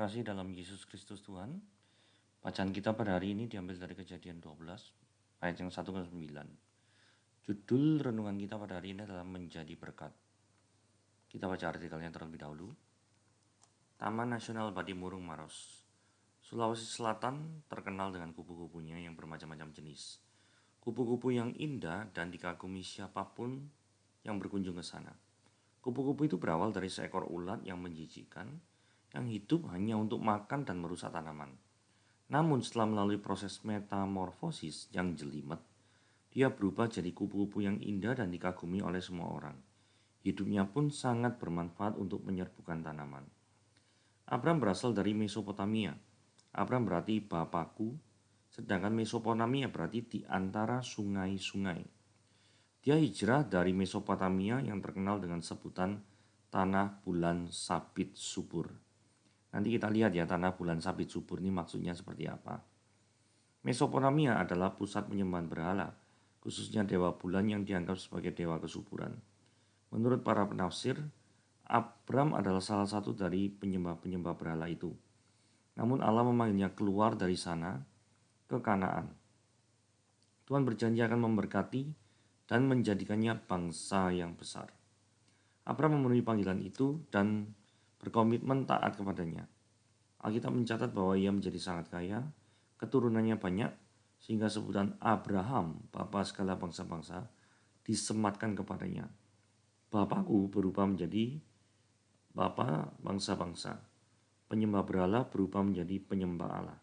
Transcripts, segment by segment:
kasih dalam Yesus Kristus Tuhan. Bacaan kita pada hari ini diambil dari Kejadian 12 ayat yang 1 ke 9. Judul renungan kita pada hari ini adalah menjadi berkat. Kita baca artikelnya terlebih dahulu. Taman Nasional Batimurung Maros, Sulawesi Selatan terkenal dengan kupu-kupunya yang bermacam-macam jenis. Kupu-kupu yang indah dan dikagumi siapapun yang berkunjung ke sana. Kupu-kupu itu berawal dari seekor ulat yang menjijikkan, yang hidup hanya untuk makan dan merusak tanaman. Namun setelah melalui proses metamorfosis yang jelimet, dia berubah jadi kupu-kupu yang indah dan dikagumi oleh semua orang. Hidupnya pun sangat bermanfaat untuk menyerbukan tanaman. Abram berasal dari Mesopotamia. Abram berarti Bapakku, sedangkan Mesopotamia berarti di antara sungai-sungai. Dia hijrah dari Mesopotamia yang terkenal dengan sebutan Tanah Bulan Sabit Subur. Nanti kita lihat ya tanah bulan sabit subur ini maksudnya seperti apa. Mesopotamia adalah pusat penyembahan berhala, khususnya dewa bulan yang dianggap sebagai dewa kesuburan. Menurut para penafsir, Abram adalah salah satu dari penyembah-penyembah berhala itu. Namun Allah memanggilnya keluar dari sana ke Kanaan. Tuhan berjanji akan memberkati dan menjadikannya bangsa yang besar. Abram memenuhi panggilan itu dan berkomitmen taat kepadanya. Alkitab mencatat bahwa ia menjadi sangat kaya, keturunannya banyak, sehingga sebutan Abraham, bapa segala bangsa-bangsa, disematkan kepadanya. Bapakku berubah menjadi bapa bangsa-bangsa. Penyembah berhala berubah menjadi penyembah Allah.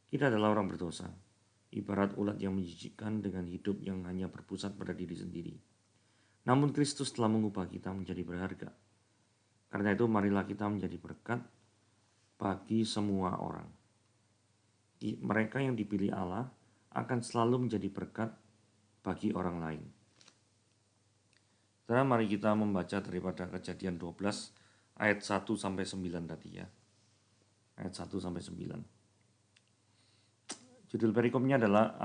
Kita adalah orang berdosa, ibarat ulat yang menjijikkan dengan hidup yang hanya berpusat pada diri sendiri. Namun Kristus telah mengubah kita menjadi berharga. Karena itu marilah kita menjadi berkat bagi semua orang. Mereka yang dipilih Allah akan selalu menjadi berkat bagi orang lain. Saudara, mari kita membaca daripada Kejadian 12 ayat 1 sampai 9 tadi ya. Ayat 1 sampai 9. Judul perikopnya adalah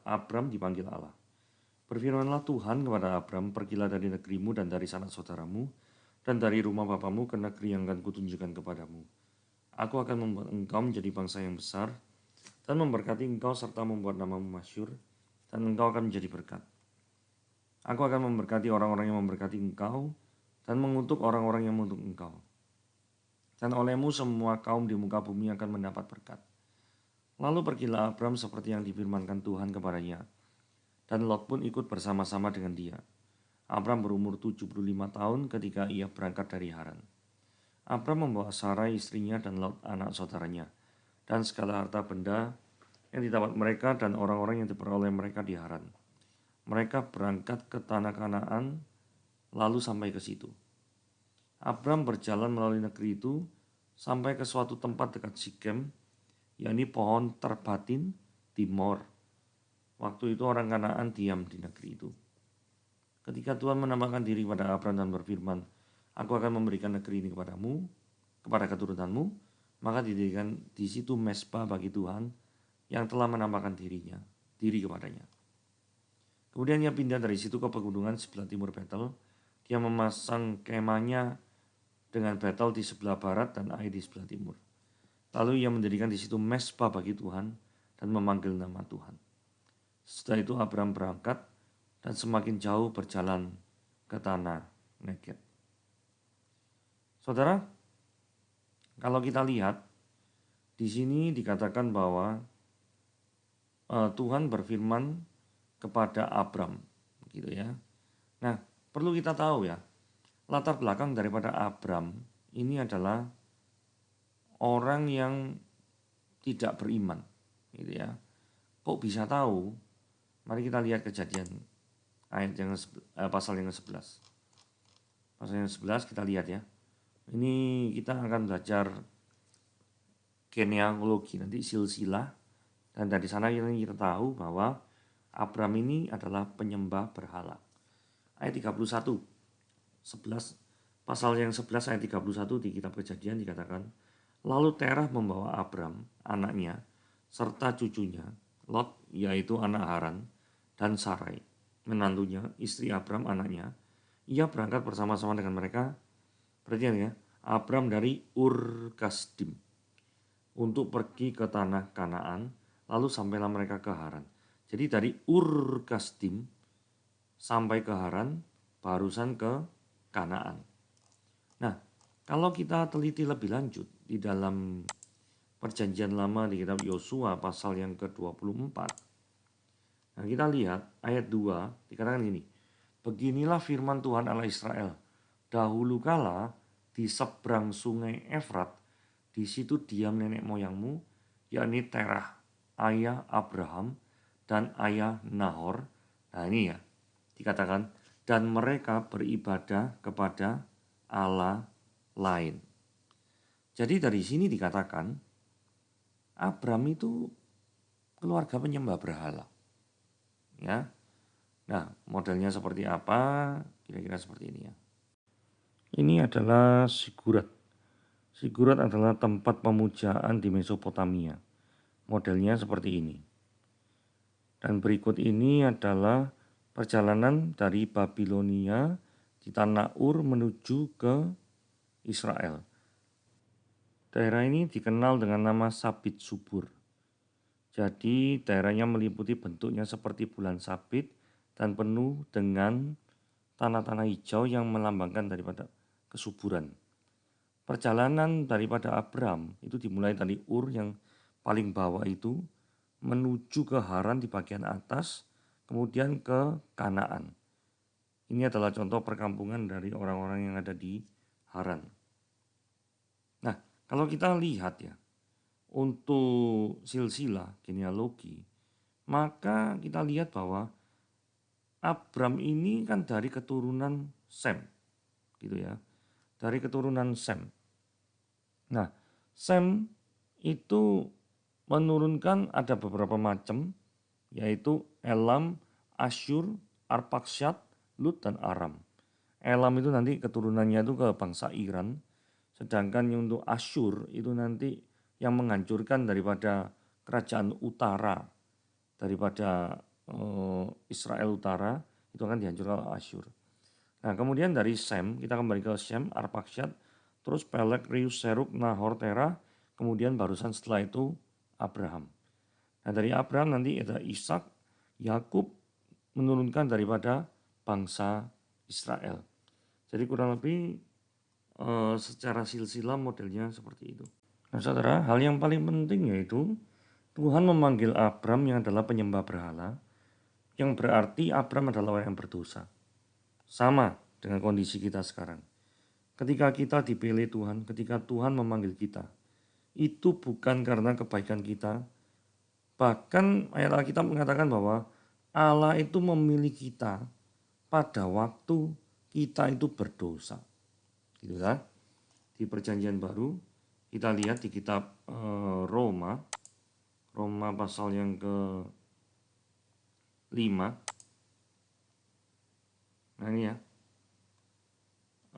Abram dipanggil Allah. Berfirmanlah Tuhan kepada Abram, pergilah dari negerimu dan dari sanak saudaramu dan dari rumah bapamu ke negeri yang akan kutunjukkan kepadamu. Aku akan membuat engkau menjadi bangsa yang besar dan memberkati engkau serta membuat namamu masyhur, dan engkau akan menjadi berkat. Aku akan memberkati orang-orang yang memberkati engkau dan mengutuk orang-orang yang mengutuk engkau. Dan olehmu semua kaum di muka bumi akan mendapat berkat. Lalu pergilah Abram seperti yang difirmankan Tuhan kepadanya, dan Lot pun ikut bersama-sama dengan dia. Abram berumur 75 tahun ketika ia berangkat dari Haran. Abram membawa Sarai istrinya dan Lot anak saudaranya, dan segala harta benda yang didapat mereka dan orang-orang yang diperoleh mereka di Haran. Mereka berangkat ke tanah Kanaan, lalu sampai ke situ. Abram berjalan melalui negeri itu sampai ke suatu tempat dekat Sikem, yakni pohon terbatin Timor. Waktu itu orang Kanaan diam di negeri itu. Ketika Tuhan menampakkan diri kepada Abram dan berfirman, Aku akan memberikan negeri ini kepadamu, kepada keturunanmu, maka didirikan di situ mezbah bagi Tuhan yang telah menampakkan diri kepadanya. Kemudian ia pindah dari situ ke pegunungan sebelah timur Betel. Dia memasang kemahnya dengan Betel di sebelah barat dan Ai di sebelah timur. Lalu ia mendirikan di situ mezbah bagi Tuhan dan memanggil nama Tuhan. Setelah itu Abram berangkat dan semakin jauh berjalan ke tanah Negeb. Saudara, kalau kita lihat di sini dikatakan bahwa Tuhan berfirman kepada Abram, gitu ya. Nah, perlu kita tahu ya, latar belakang daripada Abram ini adalah orang yang tidak beriman, gitu ya. Kok bisa tahu? Mari kita lihat Kejadian ayat yang pasal yang ke-11. Pasal yang ke-11 kita lihat ya. Ini kita akan belajar genealogi nanti silsilah, dan dari sana kita tahu bahwa Abram ini adalah penyembah berhala. Ayat 31, 11, pasal yang 11 ayat 31 di kitab Kejadian dikatakan, lalu Terah membawa Abram, anaknya, serta cucunya, Lot, yaitu anak Haran, dan Sarai, menantunya, istri Abram, anaknya. Ia berangkat bersama-sama dengan mereka. Perhatian ya, Abram dari Ur Kasdim. untuk pergi ke tanah Kanaan, lalu sampailah mereka ke Haran. Jadi dari Ur Kasdim sampai ke Haran, barusan ke Kanaan. Nah, kalau kita teliti lebih lanjut di dalam Perjanjian Lama di kitab Yosua pasal yang ke-24. Nah, kita lihat ayat 2 dikatakan ini. Beginilah firman Tuhan Allah Israel. Dahulu kala di seberang sungai Efrat, di situ diam nenek moyangmu, yakni Terah, ayah Abraham, dan ayah Nahor. Nah ini ya, dikatakan, dan mereka beribadah kepada Allah lain. Jadi dari sini dikatakan, Abraham itu keluarga penyembah berhala. Ya. Nah, modelnya seperti apa? Kira-kira seperti ini ya. Ini adalah Sigurat. Sigurat adalah tempat pemujaan di Mesopotamia. Modelnya seperti ini. Dan berikut ini adalah perjalanan dari Babilonia di tanah Ur menuju ke Israel. Daerah ini dikenal dengan nama Sabit Subur. Jadi daerahnya meliputi bentuknya seperti bulan sabit dan penuh dengan tanah-tanah hijau yang melambangkan daripada kesuburan. Perjalanan daripada Abram itu dimulai dari Ur yang paling bawah itu menuju ke Haran di bagian atas, kemudian ke Kanaan. Ini adalah contoh perkampungan dari orang-orang yang ada di Haran. Nah, kalau kita lihat ya, untuk silsilah genealogi, maka kita lihat bahwa Abram ini kan dari keturunan Sem, gitu ya, dari keturunan Sem. Nah, Sem itu menurunkan ada beberapa macam, yaitu Elam, Asyur, Arpaksyad, Lut, dan Aram. Elam itu nanti keturunannya itu ke bangsa Iran, sedangkan yang untuk Asyur itu nanti yang menghancurkan daripada kerajaan utara, daripada Israel utara, itu akan dihancurkan oleh Asyur. Nah kemudian dari Sem, kita kembali ke Sem, Arpaksyad, terus Peleg, Rius, Seruk, Nahor, Terah, kemudian barusan setelah itu Abraham. Nah dari Abraham nanti ada Ishak, Yakub menurunkan daripada bangsa Israel. Jadi kurang lebih secara silsilah modelnya seperti itu. Nah saudara, hal yang paling penting yaitu Tuhan memanggil Abram yang adalah penyembah berhala, yang berarti Abram adalah orang yang berdosa. Sama dengan kondisi kita sekarang. Ketika kita dipilih Tuhan, ketika Tuhan memanggil kita, itu bukan karena kebaikan kita. Bahkan ayat Alkitab mengatakan bahwa Allah itu memilih kita pada waktu kita itu berdosa. Gitu kan? Di perjanjian baru kita lihat di kitab Roma pasal yang ke-5. Nah ini ya,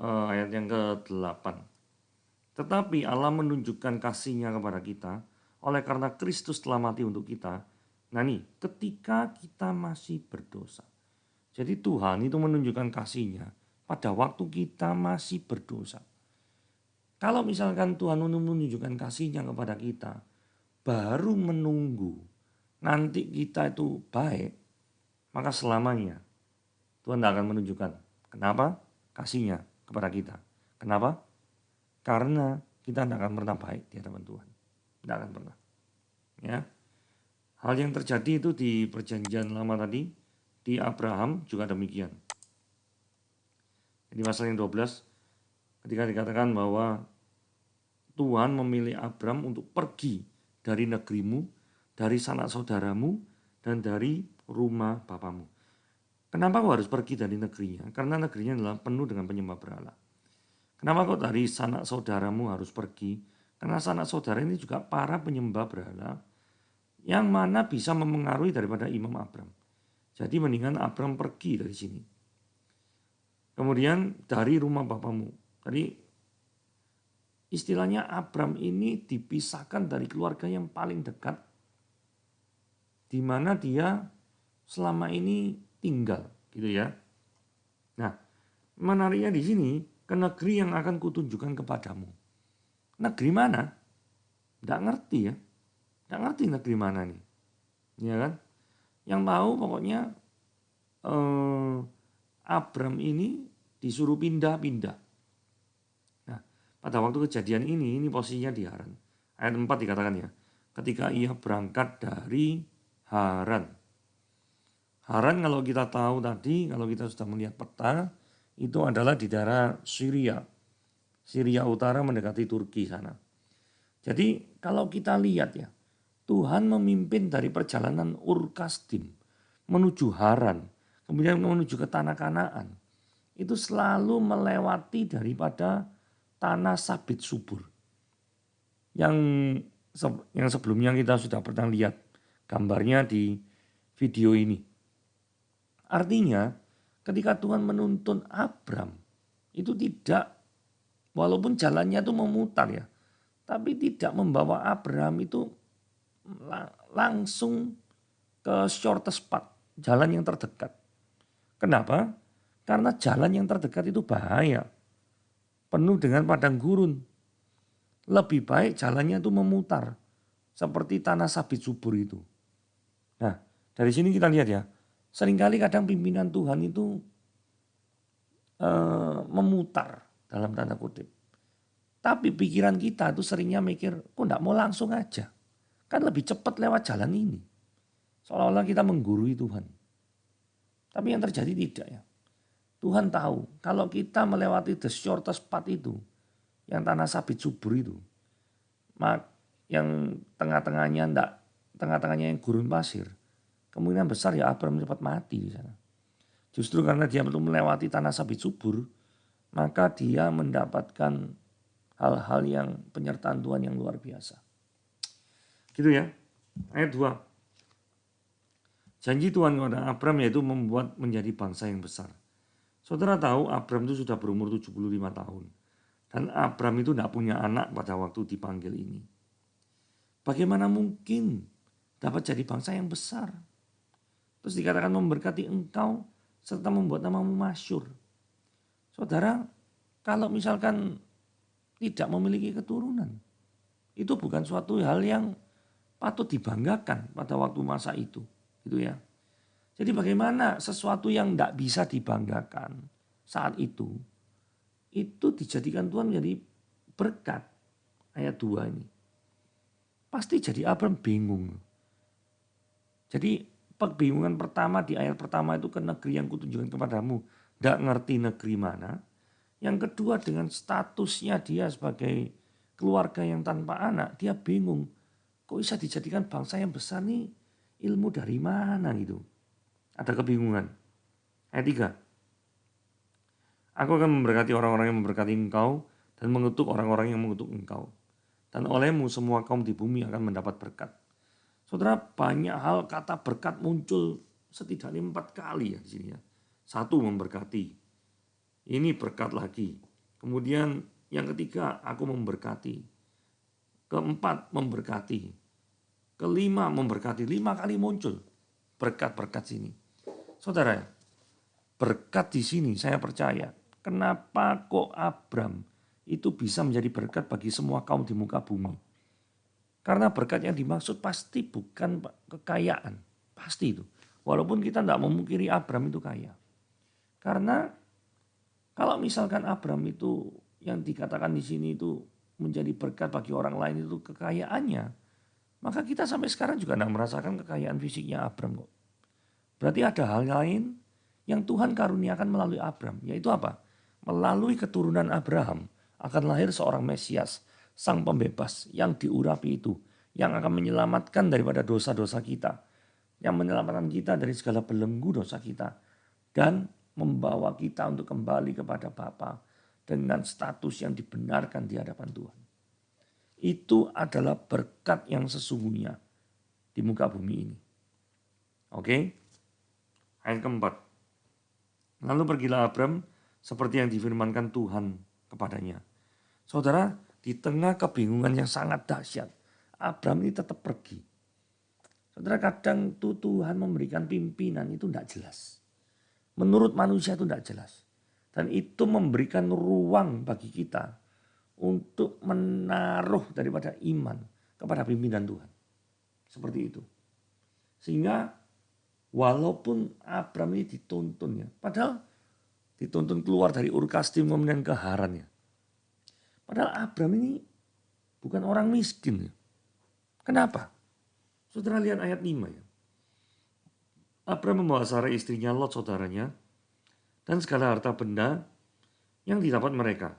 ayat yang ke-8. Tetapi Allah menunjukkan kasih-Nya kepada kita oleh karena Kristus telah mati untuk kita. Nah nih, ketika kita masih berdosa. Jadi Tuhan itu menunjukkan kasih-Nya pada waktu kita masih berdosa. Kalau misalkan Tuhan menunjukkan kasih-Nya kepada kita, baru menunggu nanti kita itu baik, maka selamanya Tuhan tidak akan menunjukkan. Kenapa? Kasih-Nya kepada kita. Kenapa? Karena kita tidak akan pernah baik di hadapan Tuhan. Tidak akan pernah. Ya. Hal yang terjadi itu di perjanjian lama tadi, di Abraham juga demikian. Di pasal yang 12, ketika dikatakan bahwa Tuhan memilih Abram untuk pergi dari negerimu, dari sanak saudaramu, dan dari rumah bapamu. Kenapa kau harus pergi dari negerinya? Karena negerinya adalah penuh dengan penyembah berhala. Kenapa kau dari sanak saudaramu harus pergi? Karena sanak saudara ini juga para penyembah berhala yang mana bisa memengaruhi daripada Imam Abram. Jadi mendingan Abram pergi dari sini. Kemudian dari rumah bapamu. Tadi istilahnya Abram ini dipisahkan dari keluarga yang paling dekat, di mana dia selama ini tinggal, gitu ya. Nah, menariknya di sini ke negeri yang akan kutunjukkan kepadamu. Negeri mana? Nggak ngerti ya. Nggak ngerti negeri mana nih. Ya kan? Yang tahu pokoknya Abram ini disuruh pindah-pindah. Nah, pada waktu kejadian ini posisinya di Haran. Ayat 4 dikatakan ya. Ketika ia berangkat dari Haran. Haran kalau kita tahu tadi, kalau kita sudah melihat peta, itu adalah di daerah Syria. Syria utara mendekati Turki sana. Jadi kalau kita lihat ya, Tuhan memimpin dari perjalanan Ur-Kasdim menuju Haran, kemudian menuju ke tanah Kanaan. Itu selalu melewati daripada tanah sabit subur. Yang sebelumnya kita sudah pernah lihat gambarnya di video ini. Artinya ketika Tuhan menuntun Abram, itu tidak, walaupun jalannya itu memutar ya, tapi tidak membawa Abram itu langsung ke shortest path, jalan yang terdekat. Kenapa? Karena jalan yang terdekat itu bahaya, penuh dengan padang gurun. Lebih baik jalannya itu memutar, seperti tanah sabit subur itu. Nah, dari sini kita lihat ya, seringkali kadang pimpinan Tuhan itu memutar dalam tanda kutip. Tapi pikiran kita itu seringnya mikir, kok enggak mau langsung aja. Kan lebih cepat lewat jalan ini. Seolah-olah kita menggurui Tuhan. Tapi yang terjadi tidak ya. Tuhan tahu kalau kita melewati the shortest path itu, yang tanah sabit subur itu, yang tengah-tengahnya yang gurun pasir, kemungkinan besar ya Abram cepat mati di sana. Justru karena dia perlu melewati tanah sabit subur, maka dia mendapatkan hal-hal yang penyertaan Tuhan yang luar biasa. Gitu ya. Ayat 2. Janji Tuhan kepada Abram yaitu membuat menjadi bangsa yang besar. Saudara tahu Abram itu sudah berumur 75 tahun. Dan Abram itu tidak punya anak pada waktu dipanggil ini. Bagaimana mungkin dapat jadi bangsa yang besar? Terus dikatakan memberkati engkau serta membuat namamu masyhur. Saudara, kalau misalkan tidak memiliki keturunan, itu bukan suatu hal yang patut dibanggakan pada waktu masa itu. Gitu ya. Jadi bagaimana sesuatu yang tidak bisa dibanggakan saat itu dijadikan Tuhan menjadi berkat. Ayat 2 ini. Pasti jadi Abram bingung. Jadi kebingungan pertama di ayat pertama itu, ke negeri yang kutunjukkan kepadamu. Tidak ngerti negeri mana. Yang kedua dengan statusnya dia sebagai keluarga yang tanpa anak, dia bingung. Kok bisa dijadikan bangsa yang besar nih, ilmu dari mana gitu. Ada kebingungan. Ayat 3. Aku akan memberkati orang-orang yang memberkati engkau dan mengutuk orang-orang yang mengutuk engkau. Dan olehmu semua kaum di bumi akan mendapat berkat. Saudara, banyak hal kata berkat muncul setidaknya 4 kali ya di sini ya. 1, memberkati. Ini berkat lagi. Kemudian yang ketiga, aku memberkati. Keempat, memberkati. Kelima, memberkati. 5 kali muncul berkat-berkat sini. Saudara, berkat di sini saya percaya. Kenapa kok Abram itu bisa menjadi berkat bagi semua kaum di muka bumi? Karena berkat yang dimaksud pasti bukan kekayaan. Pasti itu. Walaupun kita tidak memungkiri Abram itu kaya. Karena kalau misalkan Abram itu yang dikatakan di sini itu menjadi berkat bagi orang lain itu kekayaannya, maka kita sampai sekarang juga tidak merasakan kekayaan fisiknya Abram kok. Berarti ada hal lain yang Tuhan karuniakan melalui Abram, yaitu apa? Melalui keturunan Abraham akan lahir seorang Mesias, sang pembebas yang diurapi itu, yang akan menyelamatkan daripada dosa-dosa kita, yang menyelamatkan kita dari segala belenggu dosa kita, dan membawa kita untuk kembali kepada Bapa dengan status yang dibenarkan di hadapan Tuhan. Itu adalah berkat yang sesungguhnya di muka bumi ini. Oke? Ayat keempat. Lalu pergilah Abram seperti yang difirmankan Tuhan kepadanya. Saudara, di tengah kebingungan yang sangat dahsyat, Abram ini tetap pergi. Saudara, kadang Tuhan memberikan pimpinan itu tidak jelas. Menurut manusia itu tidak jelas. Dan itu memberikan ruang bagi kita untuk menaruh daripada iman kepada pimpinan Tuhan. Seperti itu. Sehingga walaupun Abram ini dituntun ya, padahal dituntun keluar dari Ur Kasdim kemudian ke Haran ya. Padahal Abram ini bukan orang miskin ya. Kenapa? Saudara lihat ayat 5 ya. Abram membawa Sarai istrinya, Lot saudaranya, dan segala harta benda yang didapat mereka.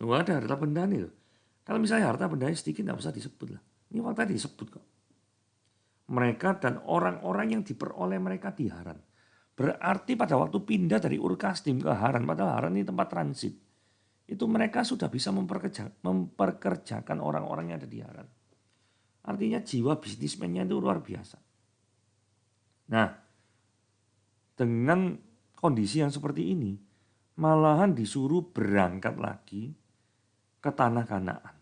Wah, ada harta benda nih. Kalau misalnya harta bendanya sedikit tidak usah disebut lah. Ini fakta disebut kok. Mereka dan orang-orang yang diperoleh mereka di Haran. Berarti pada waktu pindah dari Ur Kasdim ke Haran, padahal Haran ini tempat transit. Itu mereka sudah bisa memperkerjakan orang-orang yang ada di Haran. Artinya jiwa bisnismennya itu luar biasa. Nah, dengan kondisi yang seperti ini, malahan disuruh berangkat lagi ke tanah Kanaan.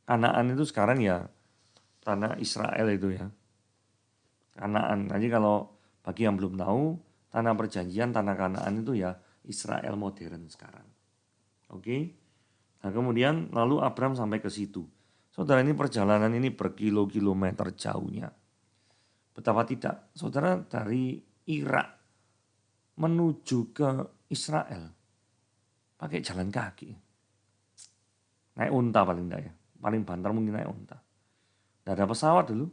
Kanaan itu sekarang ya tanah Israel itu ya. Kanaan. Jadi kalau bagi yang belum tahu, tanah perjanjian, tanah Kanaan itu ya Israel modern sekarang. Oke. Nah kemudian lalu Abram sampai ke situ. Saudara, ini perjalanan ini berkilo-kilometer jauhnya. Betapa tidak, saudara, dari Irak menuju ke Israel pakai jalan kaki. Naik unta paling enggak ya. Paling banter mungkin naik unta. Nggak ada pesawat dulu.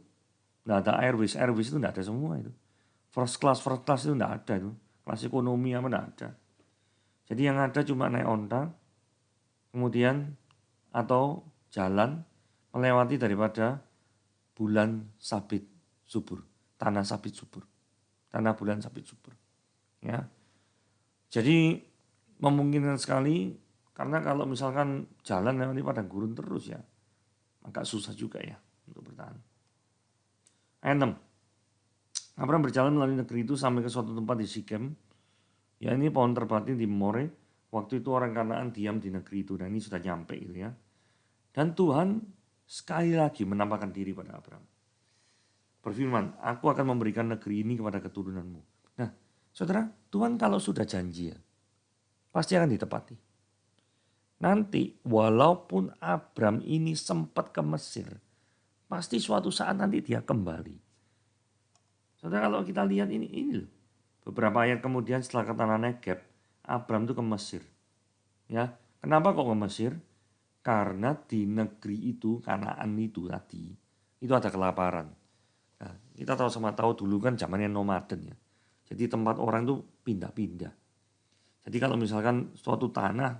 Nggak ada airways itu nggak ada semua itu. First class itu nggak ada itu. Kelas ekonomi apa nggak ada. Jadi yang ada cuma naik unta, kemudian atau jalan melewati daripada bulan sabit subur, tanah sabit subur, tanah bulan sabit subur. Ya, jadi memungkinkan sekali karena kalau misalkan jalan lewati padang gurun terus ya, agak susah juga ya untuk bertahan. Ayat 6. Abram berjalan melalui negeri itu sampai ke suatu tempat di Sikem. Ya ini pohon terbatin di More. Waktu itu orang Kanaan diam di negeri itu. Dan ini sudah nyampe gitu ya. Dan Tuhan sekali lagi menampakkan diri pada Abram. Berfirman, aku akan memberikan negeri ini kepada keturunanmu. Nah saudara, Tuhan kalau sudah janji ya, pasti akan ditepati. Nanti walaupun Abram ini sempat ke Mesir, pasti suatu saat nanti dia kembali. Saudara kalau kita lihat ini loh. Beberapa ayat kemudian setelah ke tanah Negeb, Abram itu ke Mesir. Ya, kenapa kok ke Mesir? Karena di negeri itu, Kanaan itu tadi, itu ada kelaparan. Nah, kita tahu dulu kan zamannya nomaden ya. Jadi tempat orang itu pindah-pindah. Jadi kalau misalkan suatu tanah,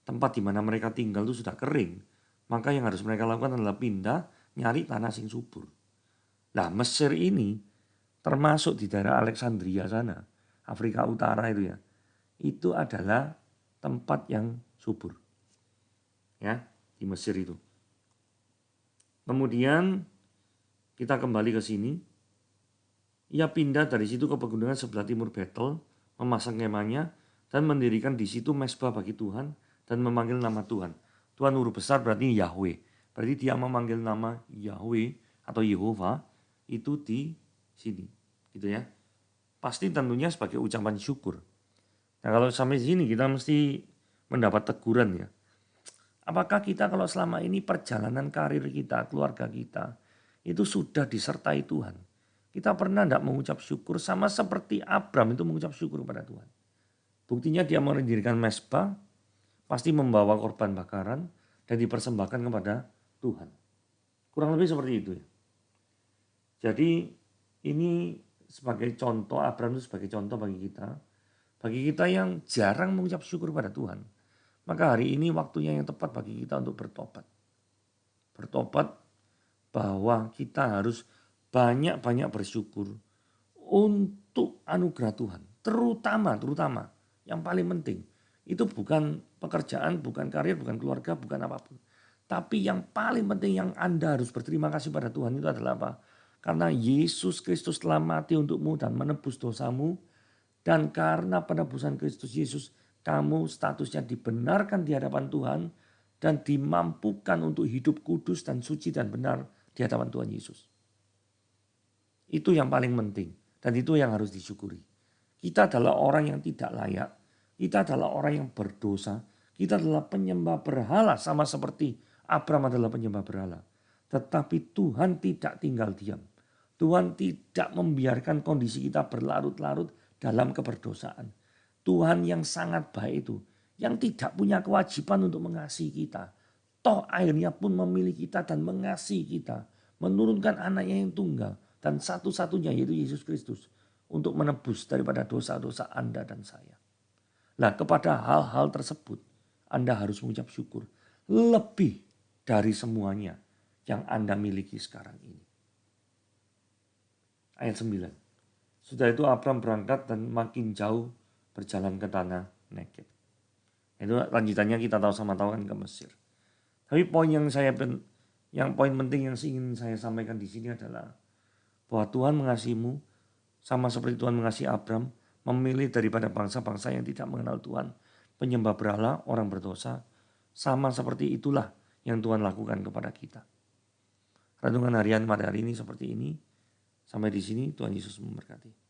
tempat di mana mereka tinggal itu sudah kering, maka yang harus mereka lakukan adalah pindah, nyari tanah sing subur. Nah Mesir ini termasuk di daerah Alexandria sana, Afrika Utara itu ya, itu adalah tempat yang subur. Ya, di Mesir itu. Kemudian kita kembali ke sini. Ia pindah dari situ ke pegunungan sebelah timur Betel, memasang kemahnya dan mendirikan di situ mezbah bagi Tuhan dan memanggil nama Tuhan. Tuhan huruf besar berarti Yahweh. Berarti dia memanggil nama Yahweh atau Yehova itu di sini, gitu ya. Pasti tentunya sebagai ucapan syukur. Nah kalau sampai sini kita mesti mendapat teguran ya. Apakah kita kalau selama ini perjalanan karir kita, keluarga kita, itu sudah disertai Tuhan? Kita pernah tidak mengucap syukur sama seperti Abram itu mengucap syukur kepada Tuhan. Buktinya dia mendirikan mezbah, pasti membawa korban bakaran dan dipersembahkan kepada Tuhan. Kurang lebih seperti itu ya. Jadi ini sebagai contoh, Abram itu sebagai contoh bagi kita yang jarang mengucap syukur pada Tuhan. Maka hari ini waktunya yang tepat bagi kita untuk bertobat. Bertobat bahwa kita harus banyak-banyak bersyukur untuk anugerah Tuhan. Terutama yang paling penting. Itu bukan pekerjaan, bukan karir, bukan keluarga, bukan apapun. Tapi yang paling penting yang Anda harus berterima kasih pada Tuhan itu adalah apa? Karena Yesus Kristus telah mati untukmu dan menebus dosamu. Dan karena penebusan Kristus Yesus, kamu statusnya dibenarkan di hadapan Tuhan dan dimampukan untuk hidup kudus dan suci dan benar di hadapan Tuhan Yesus. Itu yang paling penting dan itu yang harus disyukuri. Kita adalah orang yang tidak layak, kita adalah orang yang berdosa, kita adalah penyembah berhala sama seperti Abram adalah penyembah berhala. Tetapi Tuhan tidak tinggal diam. Tuhan tidak membiarkan kondisi kita berlarut-larut dalam keberdosaan. Tuhan yang sangat baik itu, yang tidak punya kewajiban untuk mengasihi kita. Toh akhirnya pun memilih kita dan mengasihi kita. Menurunkan anaknya yang tunggal dan satu-satunya yaitu Yesus Kristus. Untuk menebus daripada dosa-dosa Anda dan saya. Nah, kepada hal-hal tersebut Anda harus mengucap syukur. Lebih dari semuanya yang Anda miliki sekarang ini. Ayat 9. Sudah itu Abram berangkat dan makin jauh berjalan ke tanah Negeb. Itu lanjutannya kita tahu sama tahu kan ke Mesir. Tapi poin poin penting yang ingin saya sampaikan di sini adalah bahwa Tuhan mengasihimu sama seperti Tuhan mengasihi Abram, memilih daripada bangsa-bangsa yang tidak mengenal Tuhan, penyembah berhala, orang berdosa, sama seperti itulah yang Tuhan lakukan kepada kita. Renungan harian pada hari ini seperti ini. Sampai di sini Tuhan Yesus memberkati.